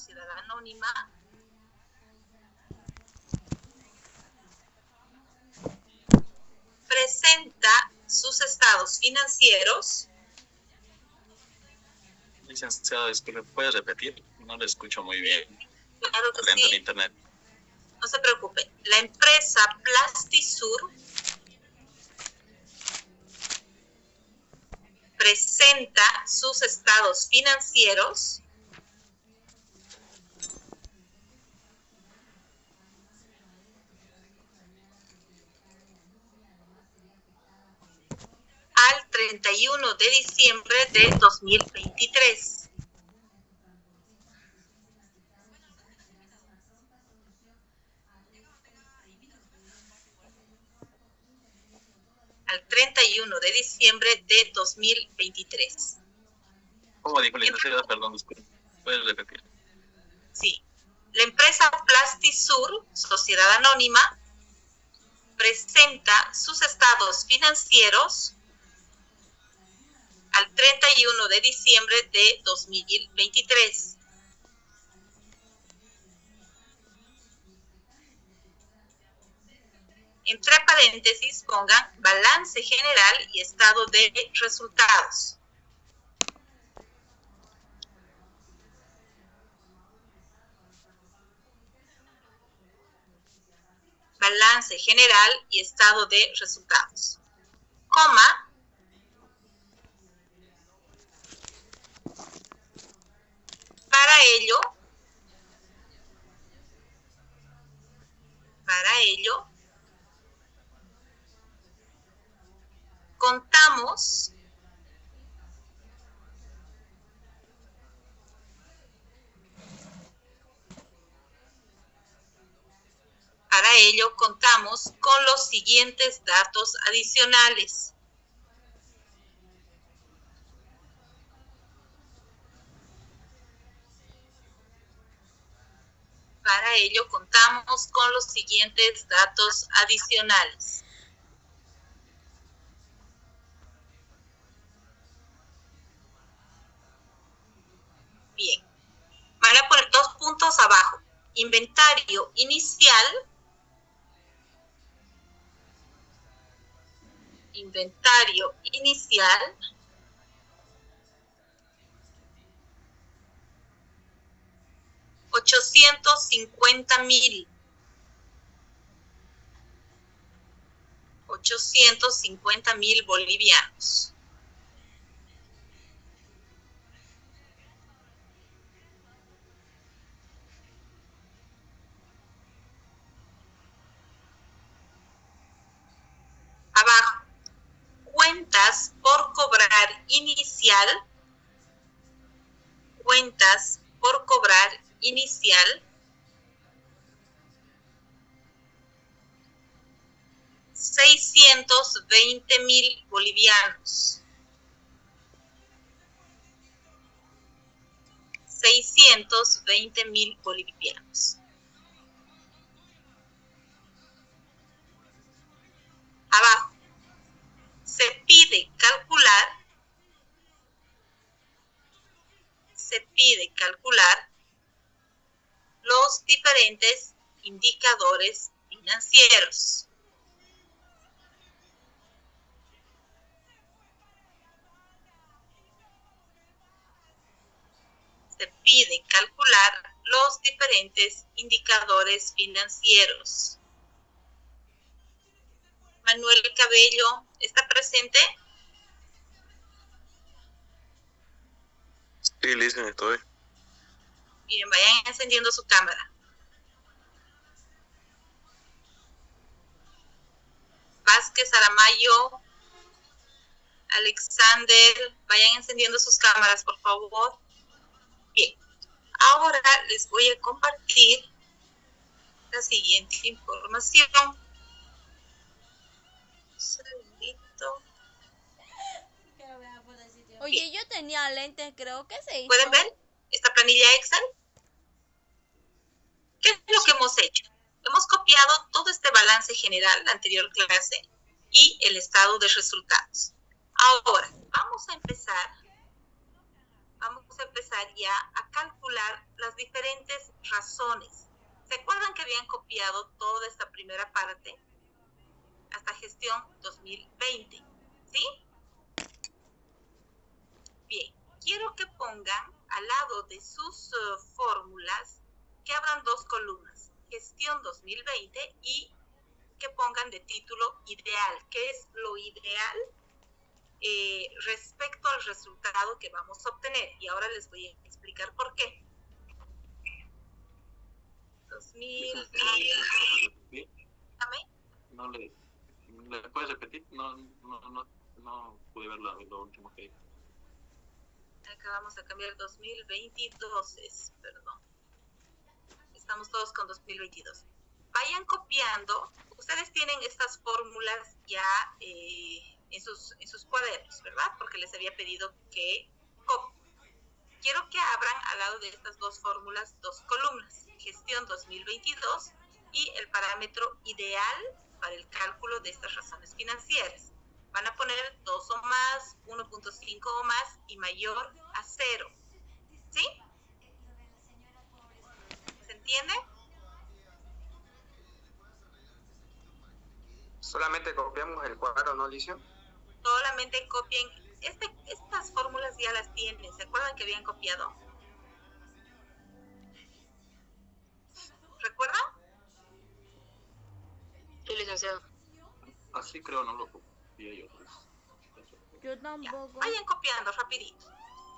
sociedad anónima, presenta sus estados financieros. Licenciado, disculpe, ¿puede repetir? No lo escucho muy bien. Claro que Lento sí. el internet. No se preocupe. La empresa Plastisur presenta sus estados financieros al 31 de diciembre de 2023. Al 31 de diciembre de 2023. ¿Cómo dijo licenciado? Perdón, disculpe. ¿Puede repetir? Sí. La empresa Plastisur, sociedad anónima, presenta sus estados financieros al 31 de diciembre de 2023. Entre paréntesis pongan balance general y estado de resultados. Balance general y estado de resultados. Coma. Para ello, contamos con los siguientes datos adicionales. Para ello contamos con los siguientes datos adicionales. Bien. Van a poner 2 puntos abajo. Inventario inicial. Inventario inicial. $850,000. $850,000 bolivianos. Abajo, cuentas por cobrar inicial. Cuentas por cobrar inicial. $620,000 bolivianos. $620,000 bolivianos. Abajo, se pide calcular los diferentes indicadores financieros. Se pide calcular los diferentes indicadores financieros. Manuel Cabello, ¿está presente? Sí, listen, estoy. Bien, vayan encendiendo su cámara. Vázquez, Aramayo, Alexander, vayan encendiendo sus cámaras, por favor. Bien, ahora les voy a compartir la siguiente información. Un segundito. Oye, bien. Yo tenía lentes, creo que se hizo. ¿Pueden ver esta planilla Excel? ¿Qué es lo que hemos hecho? Hemos copiado todo este balance general, la anterior clase, y el estado de resultados. Ahora, vamos a empezar empezar ya a calcular las diferentes razones. ¿Se acuerdan que habían copiado toda esta primera parte hasta gestión 2020? ¿Sí? Bien, quiero que pongan al lado de sus fórmulas que abran dos columnas, gestión 2020, y que pongan de título ideal. ¿Qué es lo ideal respecto al resultado que vamos a obtener? Y ahora les voy a explicar por qué. 2020. No le puedes repetir, no pude ver lo último que dijo. Acá vamos a cambiar 2022, perdón. Estamos todos con 2022. Vayan copiando. Ustedes tienen estas fórmulas ya en sus cuadernos, ¿verdad? Porque les había pedido que copien. Quiero que abran al lado de estas dos fórmulas dos columnas, gestión 2022 y el parámetro ideal para el cálculo de estas razones financieras. Van a poner 2 o más, 1.5 o más y mayor a 0. ¿Sí? ¿Se entiende? Solamente copiamos el cuadro, ¿no, Alicia? Solamente copien. Estas fórmulas ya las tienen. ¿Se acuerdan que habían copiado? ¿Recuerdan? Sí, licenciado. Así creo no lo copié yo. Yo tampoco. Ya. Vayan copiando rapidito.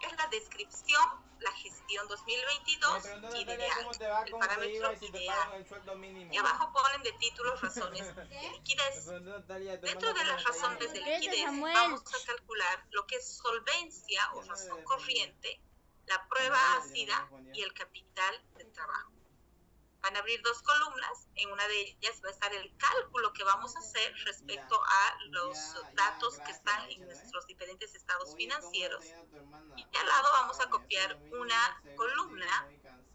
Es la descripción, la gestión 2022 y ideal. El parámetro ideal. Y abajo ponen de título razones de liquidez. Dentro de las razones de liquidez vamos a calcular lo que es solvencia o razón corriente, la prueba ácida y el capital de trabajo. Van a abrir dos columnas, en una de ellas va a estar el cálculo que vamos a hacer respecto a los datos que están en nuestros diferentes estados financieros. Y al lado vamos a copiar una columna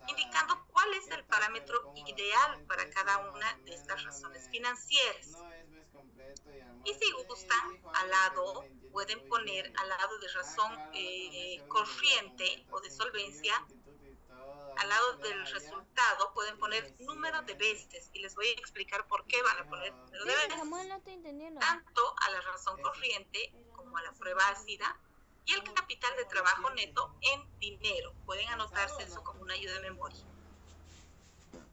indicando cuál es el parámetro ideal para cada una de estas razones financieras. Y si gustan, al lado pueden poner al lado de razón corriente o de solvencia, al lado del resultado pueden poner número de veces, y les voy a explicar por qué van a poner número de veces, Samuel, no estoy entendiendo. tanto a la razón corriente como a la prueba ácida, y el capital de trabajo neto en dinero. Pueden anotarse eso como una ayuda de memoria.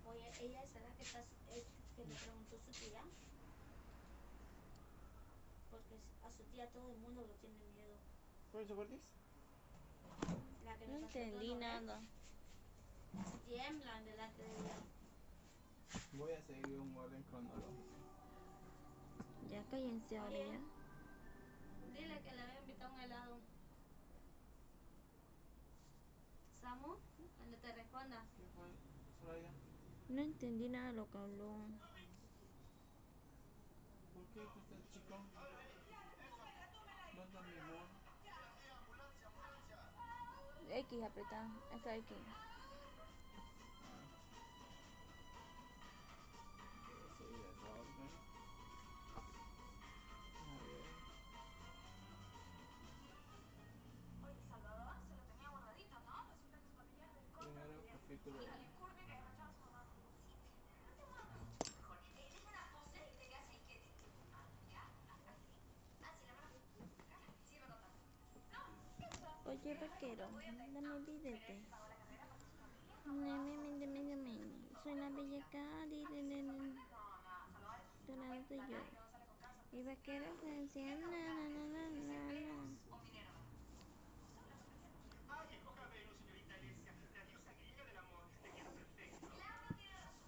Oye, ella es la que le preguntó su tía, porque a su tía todo el mundo lo tiene miedo. ¿Por eso, Gordis? La que No me entendí nada. tiemblan delante de ella. Voy a seguir un orden cronológico. Ya cállense ahora ya. Dile que le voy a invitar un helado. Samu, cuando te responda. ¿Qué fue, Soraya? No entendí nada de lo que habló. ¿Por qué tú estás chico? ¿Dónde mi amor? X apretá. Esta X. Sí, desorden. A ver. Oye, Salvador se lo tenía guardadito, ¿no? Resulta que su familiar del corte Primero, capítulo y la 1. licurnia que arrachaba a su mamá. Sí, no te muevas. Mejor. Deja una pose y te quedas ahí quietito. Ah, ya, así. Así, la mano. Sigue contando. No, eso. Oye, vaquero, dame el billete. Pagó la carrera para su familia. Dame. Soy la bella Cari. No, Salvador es Soy yo. que no sale con casa. Y vaquero, Francia. Na. O minero. Ay, escoja Venus, señorita Alesia, la diosa griega del amor. Te queda perfecto. Claudio tiene razón.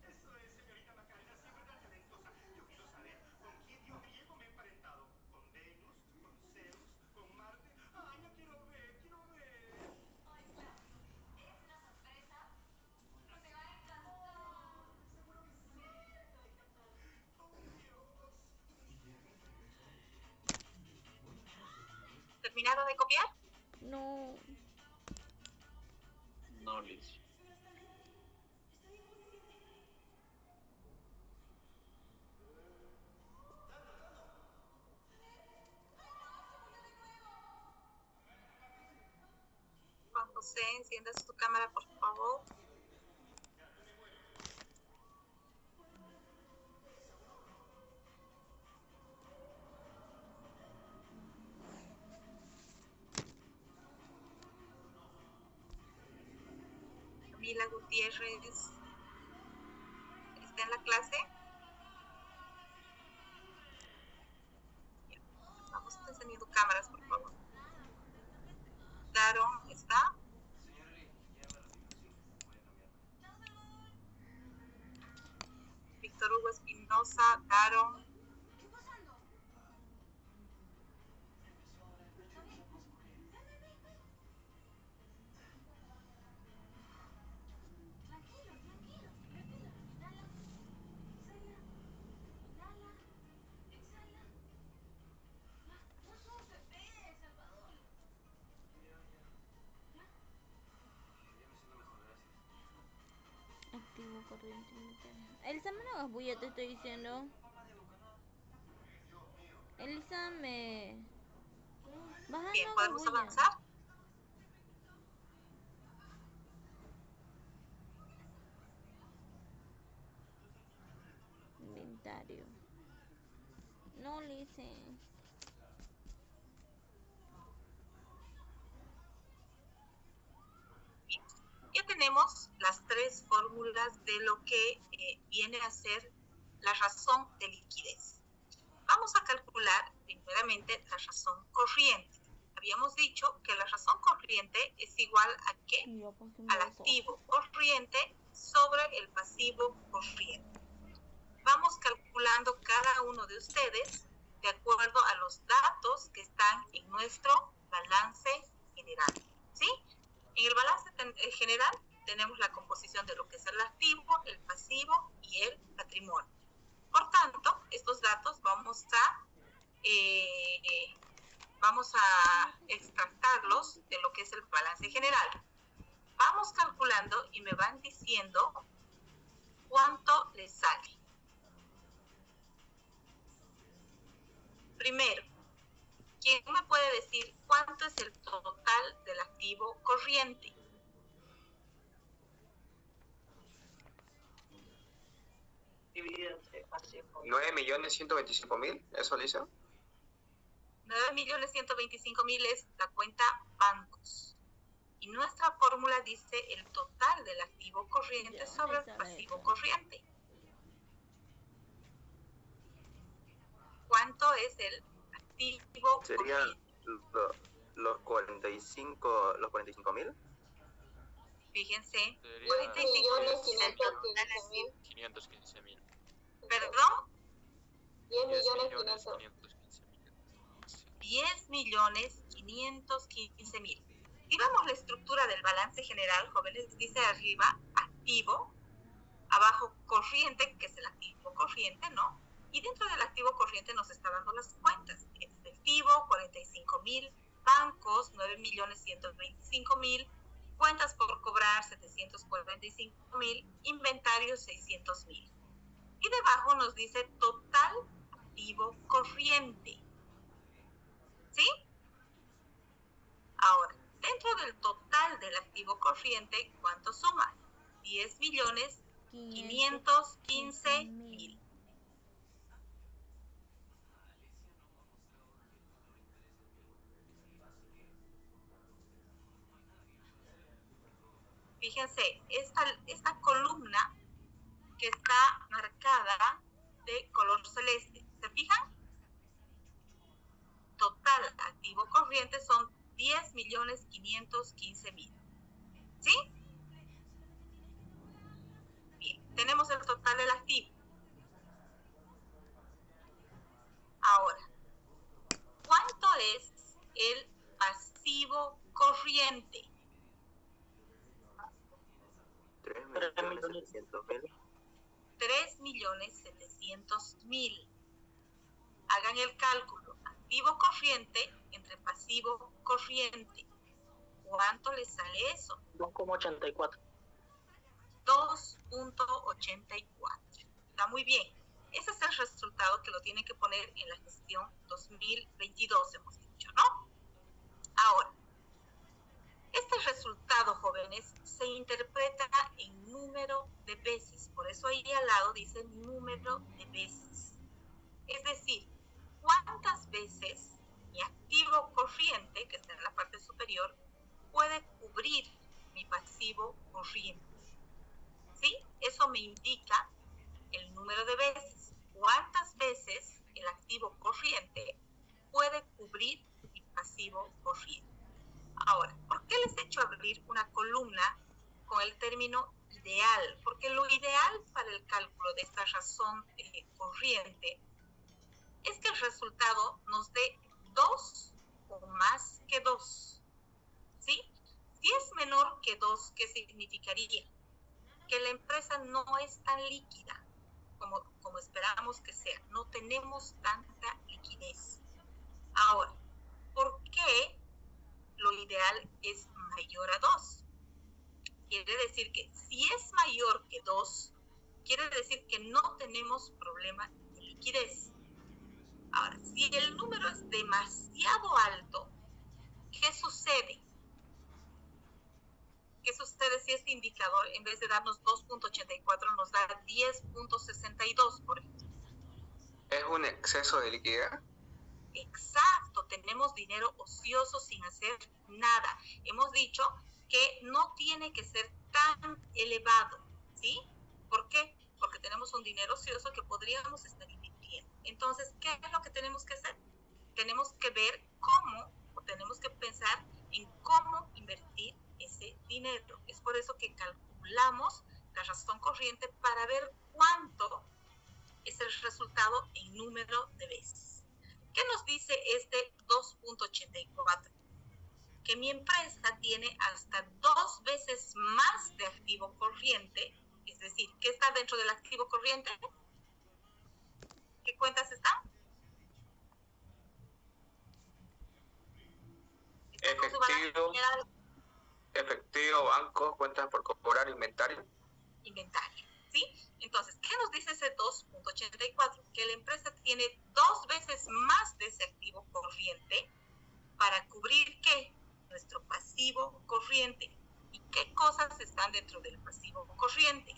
Eso es, señorita Macarena, siempre tan talentosa. Yo quiero saber, ¿con qué dios griego me he emparentado? ¿Con Venus? ¿Con Zeus? ¿Con Marte? Ay, ya quiero ver. Ay, Claudio, es una sorpresa. No te va a encantar. Seguro que sí. Oh, Dios. ¿Terminaron de copiar? No. No, Liz. Cuando José, encienda su cámara, por favor. Camila Gutiérrez, ¿está en la clase? Vamos encendiendo cámaras, por favor. Daron, ¿está? Víctor Hugo Espinosa, Daron. Activo corriente inventario. Elisa, me no hagas bulla, te estoy diciendo. Elisa, me... Baja, Bien, no hagas ¿podemos bulla. avanzar? Inventario. No le hice. Ya tenemos las tres fórmulas de lo que viene a ser la razón de liquidez. Vamos a calcular primeramente la razón corriente. Habíamos dicho que la razón corriente es igual a ¿qué? Al activo corriente sobre el pasivo corriente. Vamos calculando cada uno de ustedes de acuerdo a los datos que están en nuestro balance general, ¿sí? En el balance general tenemos la composición de lo que es el activo, el pasivo y el patrimonio. Por tanto, estos datos vamos a extractarlos de lo que es el balance general. Vamos calculando y me van diciendo cuánto les sale. Primero, ¿quién me puede decir cuánto es el total del activo corriente? Dividido entre pasivo. 9.125.000, ¿eso le hizo? 9.125.000 es la cuenta bancos. Y nuestra fórmula dice el total del activo corriente sobre el pasivo corriente. ¿Cuánto es el activo Serían corriente? los 45.000. Fíjense. 515.000. ¿Perdón? 10.515.000. 10.515.000. Si vemos la estructura del balance general, jóvenes, dice arriba activo, abajo corriente, que es el activo corriente, ¿no? Y dentro del activo corriente nos está dando las cuentas. Efectivo, 45.000, bancos, 9.125.000, cuentas por cobrar, 745.000, inventario, 600.000. Y debajo nos dice total activo corriente. ¿Sí? Ahora, dentro del total del activo corriente, ¿cuánto suma? 10.515.000. Fíjense, esta columna que está marcada de color celeste, ¿se fijan? Total activo corriente son 10.515.000. ¿Sí? Bien, tenemos el total del activo. Ahora, ¿cuánto es el pasivo corriente? 3.700.000. 3.700.000. Hagan el cálculo. Activo corriente entre pasivo corriente. ¿Cuánto les sale eso? 2,84. 2.84. Está muy bien. Ese es el resultado que lo tienen que poner en la gestión 2022, hemos dicho, ¿no? Ahora, este resultado misobligaciones se interpreta en número de veces. Por eso ahí al lado dice número de veces. Es decir, cuántas veces mi activo corriente, que está en la parte superior, puede cubrir mi pasivo corriente. ¿Sí? Eso me indica el número de veces. ¿Cuántas veces el activo corriente puede cubrir mi pasivo corriente? Ahora, ¿por qué les he hecho abrir una columna con el término ideal? Porque lo ideal para el cálculo de esta razón corriente es que el resultado nos dé 2 o más que 2. ¿Sí? Si es menor que 2, ¿qué significaría? Que la empresa no es tan líquida como esperamos que sea. No tenemos tanta liquidez. Ahora, ¿por qué lo ideal es mayor a 2? Quiere decir que si es mayor que 2, quiere decir que no tenemos problema de liquidez. Ahora, si el número es demasiado alto, ¿qué sucede? ¿Qué sucede si este indicador, en vez de darnos 2.84, nos da 10.62, por ejemplo? ¿Es un exceso de liquidez? Exacto, tenemos dinero ocioso sin hacer nada. Hemos dicho que no tiene que ser tan elevado, ¿sí? ¿Por qué? Porque tenemos un dinero ocioso que podríamos estar invirtiendo. Entonces, ¿qué es lo que tenemos que hacer? Tenemos que ver cómo, o tenemos que pensar en cómo invertir ese dinero. Es por eso que calculamos la razón corriente para ver cuánto es el resultado en número de veces. ¿Qué nos dice este 2.84? Que mi empresa tiene hasta 2 veces más de activo corriente, es decir, ¿qué está dentro del activo corriente? ¿Qué cuentas están? Efectivo, banco, cuentas por cobrar, inventario. Inventario, ¿sí? Entonces, ¿qué nos dice ese 2.84? Que la empresa tiene 2 veces más de ese activo corriente para cubrir, ¿qué? Nuestro pasivo corriente. ¿Y qué cosas están dentro del pasivo corriente?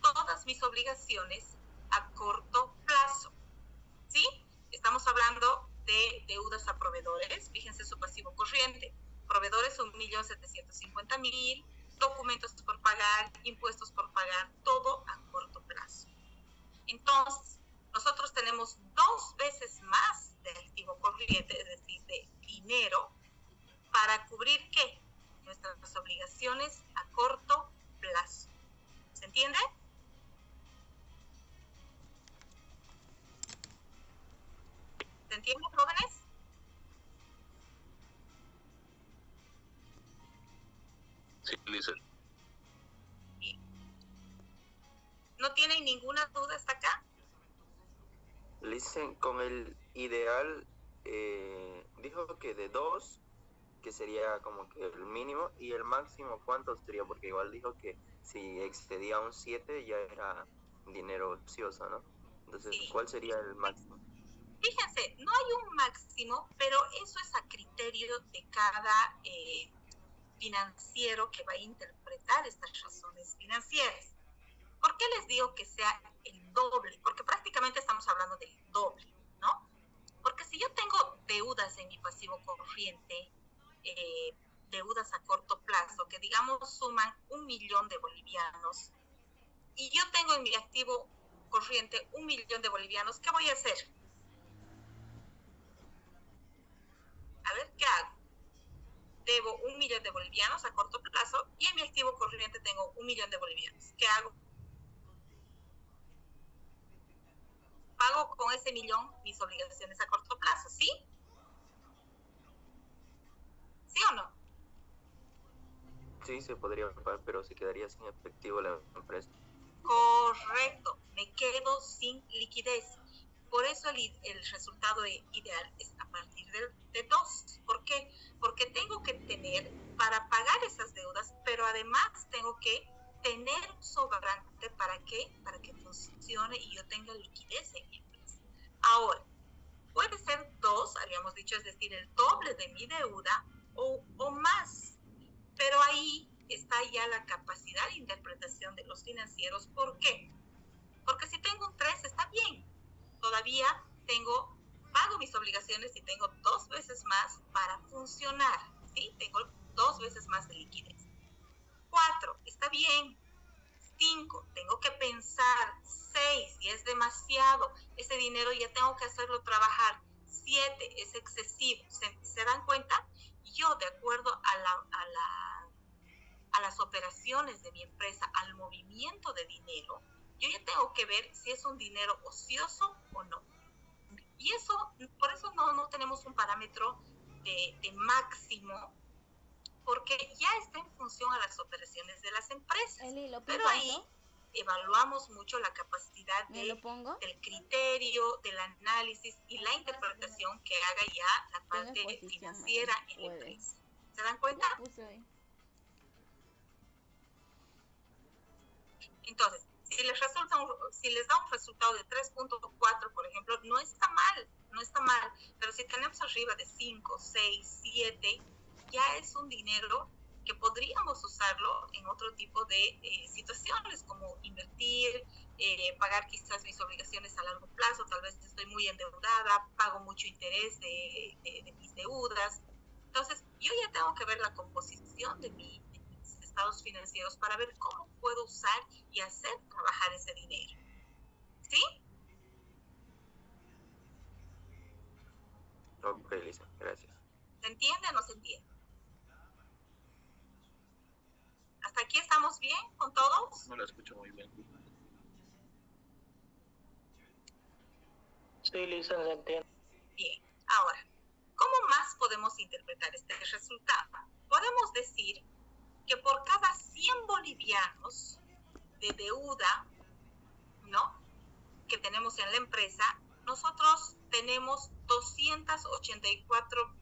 Todas mis obligaciones a corto plazo, ¿sí? Estamos hablando de deudas a proveedores. Fíjense su pasivo corriente. Proveedores 1.750.000, documentos por pagar, impuestos por pagar, todo a corto plazo. Entonces, nosotros tenemos 2 veces más de activo corriente, es decir, de dinero, para cubrir, ¿qué? Nuestras obligaciones a corto plazo. ¿Se entiende? ¿Se entiende, jóvenes? Sí, Lisa. ¿No tienen ninguna duda hasta acá? Listen, con el ideal, dijo que de 2, que sería como que el mínimo, y el máximo, ¿cuánto sería? Porque igual dijo que si excedía un 7 ya era dinero ocioso, ¿no? Entonces, sí. ¿Cuál sería el máximo? Fíjense, no hay un máximo, pero eso es a criterio de cada financiero que va a interpretar estas razones financieras. ¿Por qué les digo que sea el doble? Porque prácticamente estamos hablando del doble, ¿no? Porque si yo tengo deudas en mi pasivo corriente, deudas a corto plazo, que digamos suman 1 millón de bolivianos, y yo tengo en mi activo corriente 1 millón de bolivianos, ¿qué voy a hacer? A ver, ¿qué hago? Debo 1 millón de bolivianos a corto plazo y en mi activo corriente tengo 1 millón de bolivianos. ¿Qué hago? Pago con ese millón mis obligaciones a corto plazo, ¿sí? ¿Sí o no? Sí, se podría pagar, pero se quedaría sin efectivo la empresa. Correcto, me quedo sin liquidez. Por eso el resultado ideal es a partir de 2. ¿Por qué? Porque tengo que tener para pagar esas deudas, pero además tengo que tener un sobrante. ¿Para qué? Para que funcione y yo tenga liquidez en mi empresa. Ahora, puede ser 2, habíamos dicho, es decir, el doble de mi deuda o más. Pero ahí está está ya la capacidad de interpretación de los financieros. ¿Por qué? Porque si tengo un 3 está bien, todavía pago mis obligaciones y tengo 2 veces más para funcionar, ¿sí? Tengo 2 veces más de liquidez. 4, está bien. 5, tengo que pensar. 6, y es demasiado, ese dinero ya tengo que hacerlo trabajar. 7, es excesivo. ¿Se dan cuenta? Yo, de acuerdo a las operaciones de mi empresa, al movimiento de dinero, yo ya tengo que ver si es un dinero ocioso o no. Y por eso no tenemos un parámetro de máximo, porque ya está en función a las operaciones de las empresas. Eli, pero ahí evaluamos mucho la capacidad del criterio, del análisis y la interpretación que haga ya la parte financiera en la empresa. ¿Se dan cuenta? Entonces, si les da un resultado de 3.4, por ejemplo, no está mal, pero si tenemos arriba de 5, 6, 7, ya es un dinero que podríamos usarlo en otro tipo de situaciones, como invertir, pagar quizás mis obligaciones a largo plazo. Tal vez estoy muy endeudada, pago mucho interés de mis deudas. Entonces, yo ya tengo que ver la composición de mis estados financieros para ver cómo puedo usar y hacer trabajar ese dinero. ¿Sí? Ok, Lisa, gracias. ¿Se entiende o no se entiende? ¿Hasta aquí estamos bien con todos? No la escucho muy bien. Sí, Lisa, se entiende. Bien, ahora, ¿cómo más podemos interpretar este resultado? Podemos decir que por cada 100 bolivianos de deuda, ¿no?, que tenemos en la empresa, nosotros tenemos 284,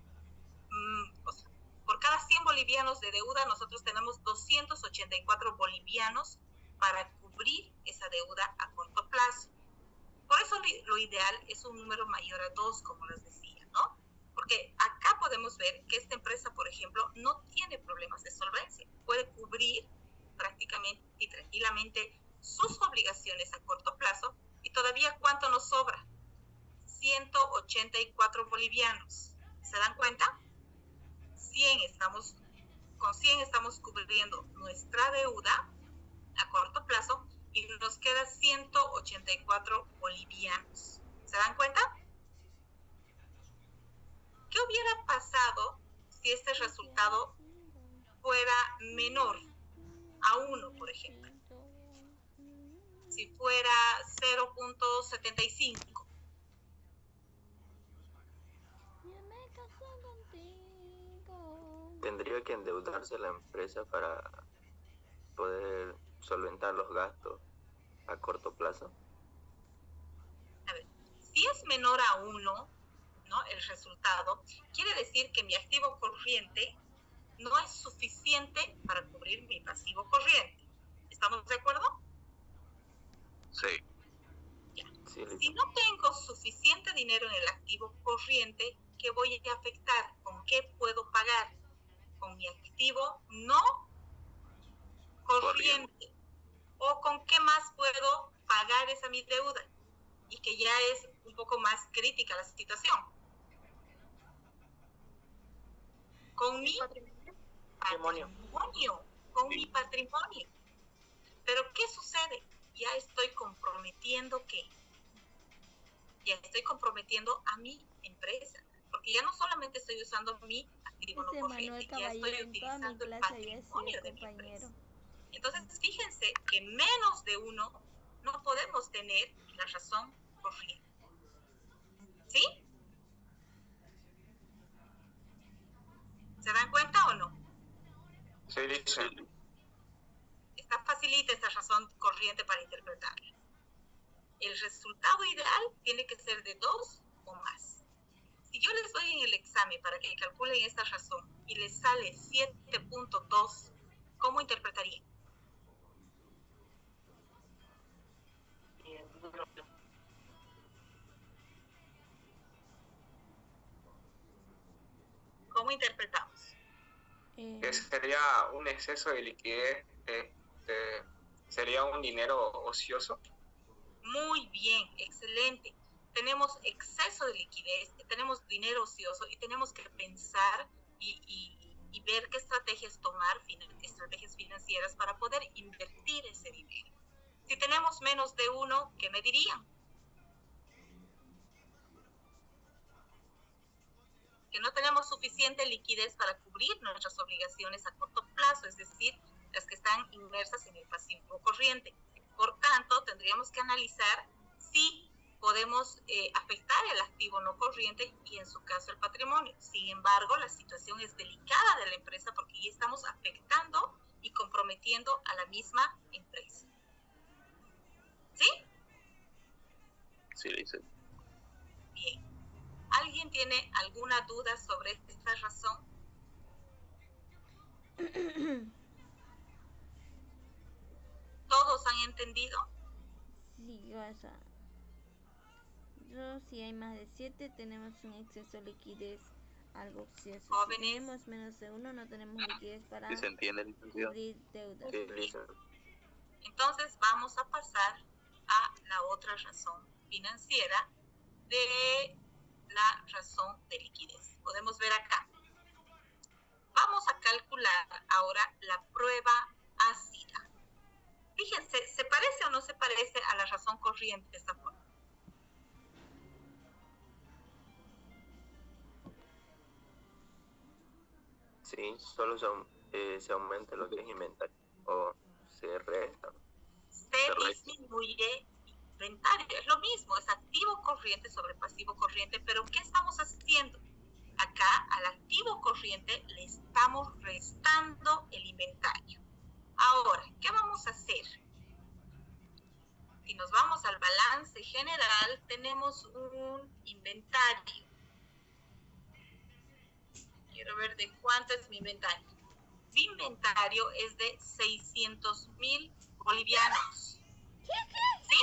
por cada 100 bolivianos de deuda, nosotros tenemos 284 bolivianos para cubrir esa deuda a corto plazo. Por eso lo ideal es un número mayor a 2, como les decía, ¿no? Porque acá podemos ver que esta empresa, por ejemplo, no tiene problemas de solvencia. Puede cubrir prácticamente y tranquilamente sus obligaciones a corto plazo. Y todavía, ¿cuánto nos sobra? 184 bolivianos. ¿Se dan cuenta? Con 100 estamos cubriendo nuestra deuda a corto plazo y nos queda 184 bolivianos. ¿Se dan cuenta? ¿Qué hubiera pasado si este resultado fuera menor a 1, por ejemplo? Si fuera 0.75. ¿Tendría que endeudarse la empresa para poder solventar los gastos a corto plazo? A ver, si es menor a 1, ¿no?, el resultado, quiere decir que mi activo corriente no es suficiente para cubrir mi pasivo corriente. ¿Estamos de acuerdo? Sí. Ya. Sí, si no tengo suficiente dinero en el activo corriente, ¿qué voy a afectar? ¿Con qué puedo pagar? Con mi activo no corriente. ¿O con qué más puedo pagar esa mi deuda? Y que ya es un poco más crítica la situación. Con mi patrimonio. Con mi patrimonio. Pero ¿qué sucede? Ya estoy comprometiendo ¿qué? Ya estoy comprometiendo a mi empresa. Porque ya no solamente estoy usando mi activo no corriente, ya estoy utilizando el patrimonio de mi empresa. Entonces, fíjense que menos de 1 no podemos tener la razón corriente. ¿Sí? ¿Se dan cuenta o no? Sí, Lisa. Está facilita esta razón corriente para interpretarla. El resultado ideal tiene que ser de 2 o más. Si yo les doy en el examen para que calculen esta razón y les sale 7.2, ¿cómo interpretarían? ¿Cómo interpretamos? que sería un exceso de liquidez, sería un dinero ocioso. Muy bien, excelente. Tenemos exceso de liquidez, tenemos dinero ocioso y tenemos que pensar y ver qué estrategias tomar, estrategias financieras para poder invertir ese dinero. Si tenemos menos de uno, ¿qué me dirían? Que no tenemos suficiente liquidez para cubrir nuestras obligaciones a corto plazo, es decir, las que están inmersas en el pasivo corriente. Por tanto, tendríamos que analizar si podemos afectar el activo no corriente y en su caso el patrimonio. Sin embargo, la situación es delicada de la empresa porque ya estamos afectando y comprometiendo a la misma empresa. ¿Sí? Sí, dice. Bien. ¿Alguien tiene alguna duda sobre esta razón? ¿Todos han entendido? Sí, o sea, si hay más de 7 tenemos un exceso de liquidez algo ocioso. Jóvenes. Si tenemos menos de 1 no tenemos liquidez para ¿Sí se entiende, licenciado? cubrir deudas. Entonces vamos a pasar a la otra razón financiera de la razón de liquidez. Podemos ver acá. Vamos a calcular ahora la prueba ácida. Fíjense, ¿se parece o no se parece a la razón corriente de esta forma? Sí, solo se aumenta lo que es inventario o se resta. Se disminuye inventario, es lo mismo, es activo corriente sobre pasivo corriente, pero ¿qué estamos haciendo? Acá al activo corriente le estamos restando el inventario. Ahora, ¿qué vamos a hacer? Si nos vamos al balance general, tenemos un inventario. Quiero ver de cuánto es mi inventario. Mi inventario es de 600,000 bolivianos. ¿Sí?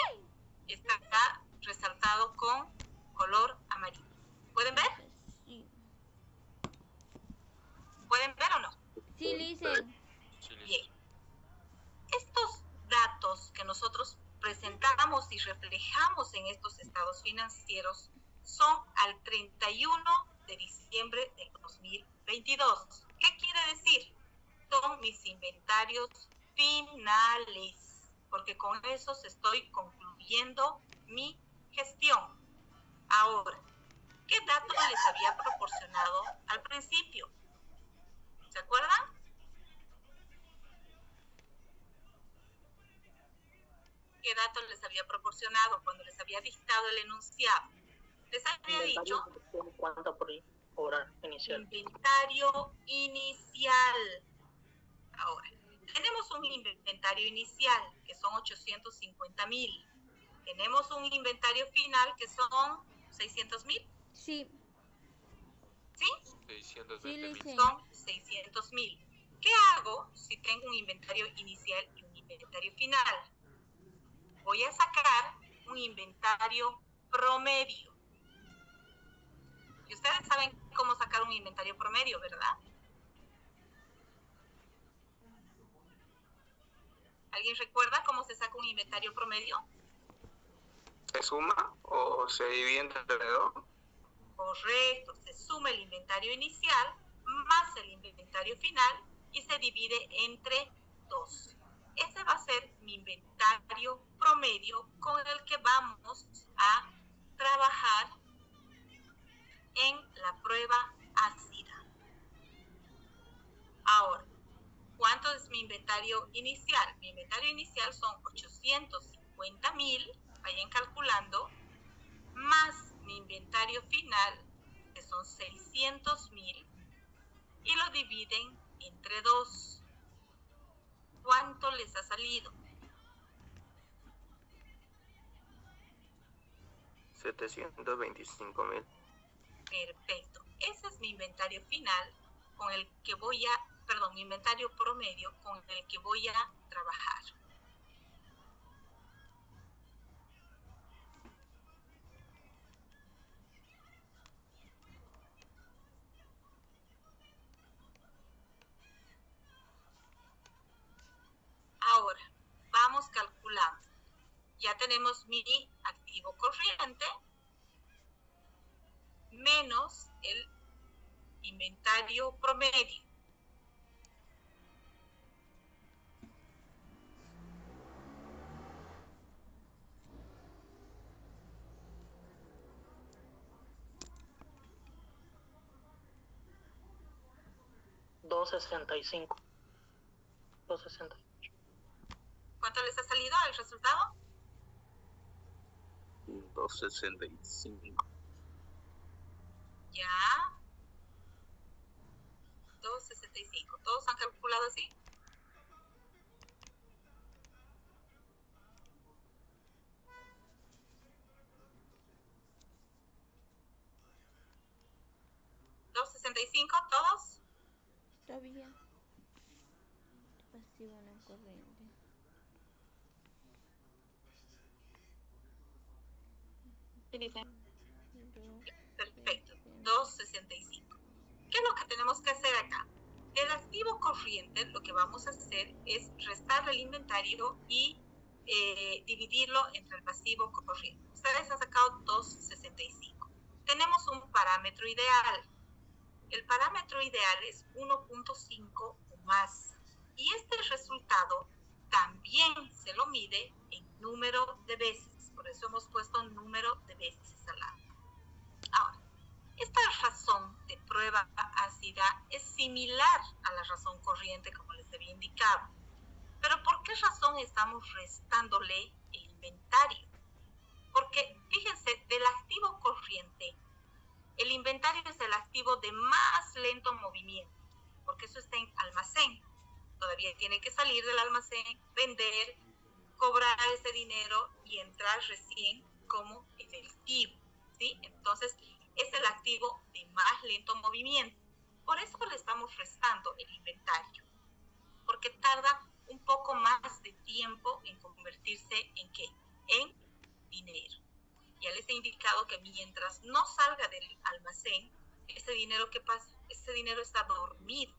Está acá resaltado con color amarillo. ¿Pueden ver? Sí. ¿Pueden ver o no? Sí, dicen. Bien. Estos datos que nosotros presentamos y reflejamos en estos estados financieros son al 31 de diciembre del 2022. ¿Qué quiere decir? Son mis inventarios finales, porque con esos estoy concluyendo mi gestión. Ahora, ¿qué datos les había proporcionado al principio? ¿Se acuerdan? ¿Qué datos les había proporcionado cuando les había dictado el enunciado? Les había dicho ¿Cuánto por hora inicial? Inventario inicial. Ahora, tenemos un inventario inicial que son 850,000. Tenemos un inventario final que son 600,000. Sí. ¿Sí? 620,000. Son 600,000. ¿Qué hago si tengo un inventario inicial y un inventario final? Voy a sacar un inventario promedio. Y ustedes saben cómo sacar un inventario promedio, ¿verdad? ¿Alguien recuerda cómo se saca un inventario promedio? ¿Se suma o se divide entre 2? Correcto, se suma el inventario inicial más el inventario final y se divide entre 2. Ese va a ser mi inventario promedio con el que vamos a trabajar en la prueba ácida. Ahora, ¿cuánto es mi inventario inicial? Mi inventario inicial son 850,000, vayan calculando, más mi inventario final, que son 600,000, y lo dividen entre 2. ¿Cuánto les ha salido? 725,000. Perfecto. Ese es mi inventario final con el que mi inventario promedio con el que voy a trabajar. ya tenemos mi activo corriente menos el inventario promedio. $2.65. ¿Cuánto les ha salido el resultado? 2.65. Ya. 2.65. ¿Todos han calculado así? ¿2.65 todos? Está bien. Pasivo no corriente. Perfecto. 2.65. ¿Qué es lo que tenemos que hacer acá? El activo corriente, lo que vamos a hacer es restarle el inventario y dividirlo entre el pasivo corriente. Ustedes han sacado 2.65. Tenemos un parámetro ideal. El parámetro ideal es 1.5 o más. Y este resultado también se lo mide en número de veces. Por eso hemos puesto número de veces al lado. Ahora, esta razón de prueba ácida es similar a la razón corriente, como les había indicado. Pero ¿por qué razón estamos restándole el inventario? Porque, fíjense, del activo corriente, el inventario es el activo de más lento movimiento, porque eso está en almacén. Todavía tiene que salir del almacén, vender, cobrar ese dinero y entrar recién como efectivo, ¿sí? Entonces, es el activo de más lento movimiento. Por eso le estamos restando el inventario, porque tarda un poco más de tiempo en convertirse en ¿qué? En dinero. Ya les he indicado que mientras no salga del almacén, ese dinero, ¿qué pasa? Ese dinero está dormido,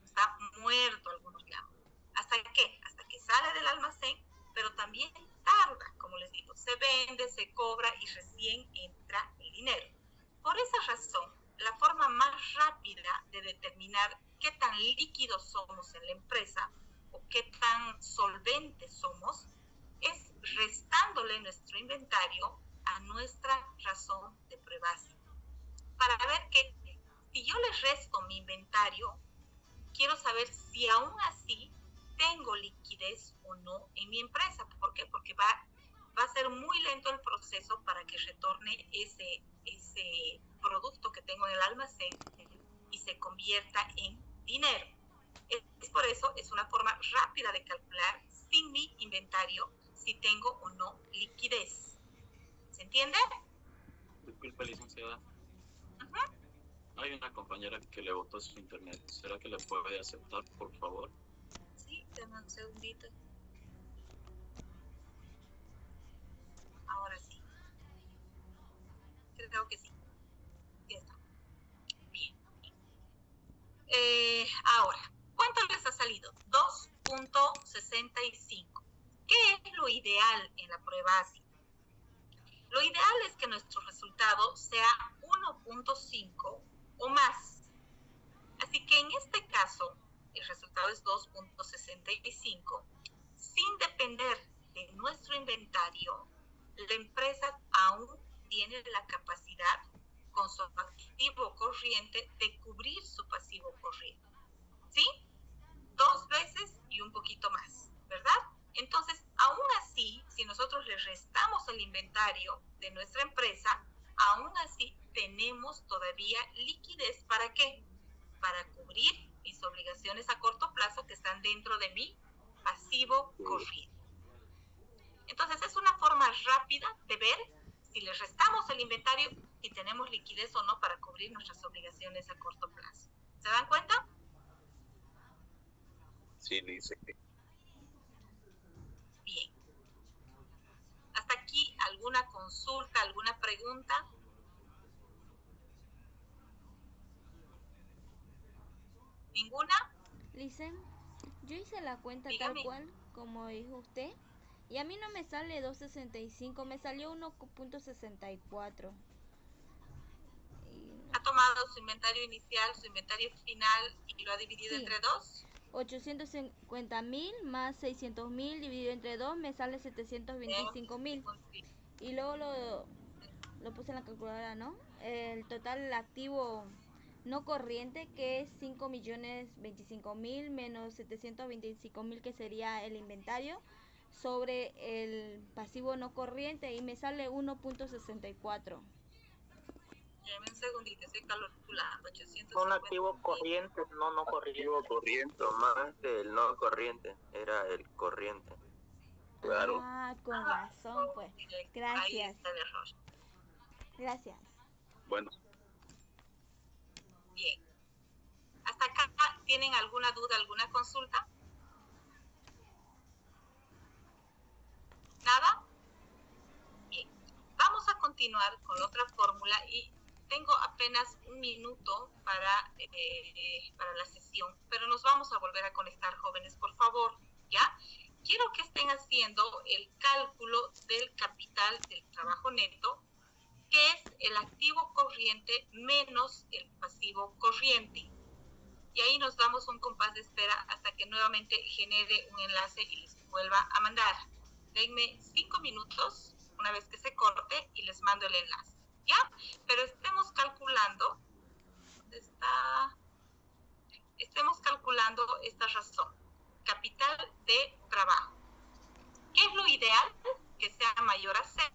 está muerto, algunos llaman. ¿Hasta qué? Hasta que sale del almacén, pero también tarda, como les digo, se vende, se cobra y recién entra el dinero. Por esa razón, la forma más rápida de determinar qué tan líquidos somos en la empresa o qué tan solventes somos es restándole nuestro inventario a nuestra razón de prueba ácida. Para ver que si yo les resto mi inventario, quiero saber si aún así tengo liquidez o no en mi empresa. ¿Por qué? Porque va a ser muy lento el proceso para que retorne ese producto que tengo en el almacén y se convierta en dinero. Es por eso, es una forma rápida de calcular sin mi inventario si tengo o no liquidez. ¿Se entiende? Disculpe, licenciada. Hay una compañera que le botó su internet. ¿Será que le puede aceptar, por favor? Sí, denme un segundito. Ahora sí. Creo que sí. Ya está. Bien. Ahora, ¿cuánto les ha salido? 2.65. ¿Qué es lo ideal en la prueba ácida? Lo ideal es que nuestro resultado sea 1.5 o más. Así que en este caso, el resultado es 2.65. Sin depender de nuestro inventario, la empresa aún tiene la capacidad con su activo corriente de cubrir su pasivo corriente. ¿Sí? 2 veces y un poquito más, ¿verdad? Entonces, aún así, si nosotros le restamos el inventario de nuestra empresa, aún así tenemos todavía liquidez. ¿Para qué? Para cubrir mis obligaciones a corto plazo que están dentro de mi pasivo corriente. Entonces, es una forma rápida de ver si le restamos el inventario y tenemos liquidez o no para cubrir nuestras obligaciones a corto plazo. ¿Se dan cuenta? Sí, dice. Bien. ¿Hasta aquí alguna consulta, alguna pregunta? ¿Ninguna? Licen, yo hice la cuenta Dígame. tal cual como dijo usted Y a mí no me sale 2.65, me salió 1.64. ¿Ha tomado su inventario inicial, su inventario final y lo ha dividido entre 2? 850.000 más 600.000 dividido entre 2 me sale 725.000. Y luego lo puse en la calculadora, ¿no? El total activo no corriente, que es 5.025.000 menos 725.000, que sería el inventario, sobre el pasivo no corriente, y me sale 1.64. Dame un segundito, estoy calculando. Un activo corriente, no corriente. Activo corriente más que el no corriente, era el corriente. Claro. Ah, con razón, pues. Gracias. Ahí está el error. Gracias. Bueno. Bien. ¿Hasta acá tienen alguna duda, alguna consulta? ¿Nada? Bien. Vamos a continuar con otra fórmula y tengo apenas un minuto para la sesión, pero nos vamos a volver a conectar, jóvenes, por favor, ¿ya? Quiero que estén haciendo el cálculo del capital del trabajo neto, que es el activo corriente menos el pasivo corriente. Y ahí nos damos un compás de espera hasta que nuevamente genere un enlace y les vuelva a mandar. Denme 5 minutos una vez que se corte y les mando el enlace, ¿ya? Pero estemos calculando, ¿dónde está? Estemos calculando esta razón. Capital de trabajo. ¿Qué es lo ideal? Que sea mayor a 0.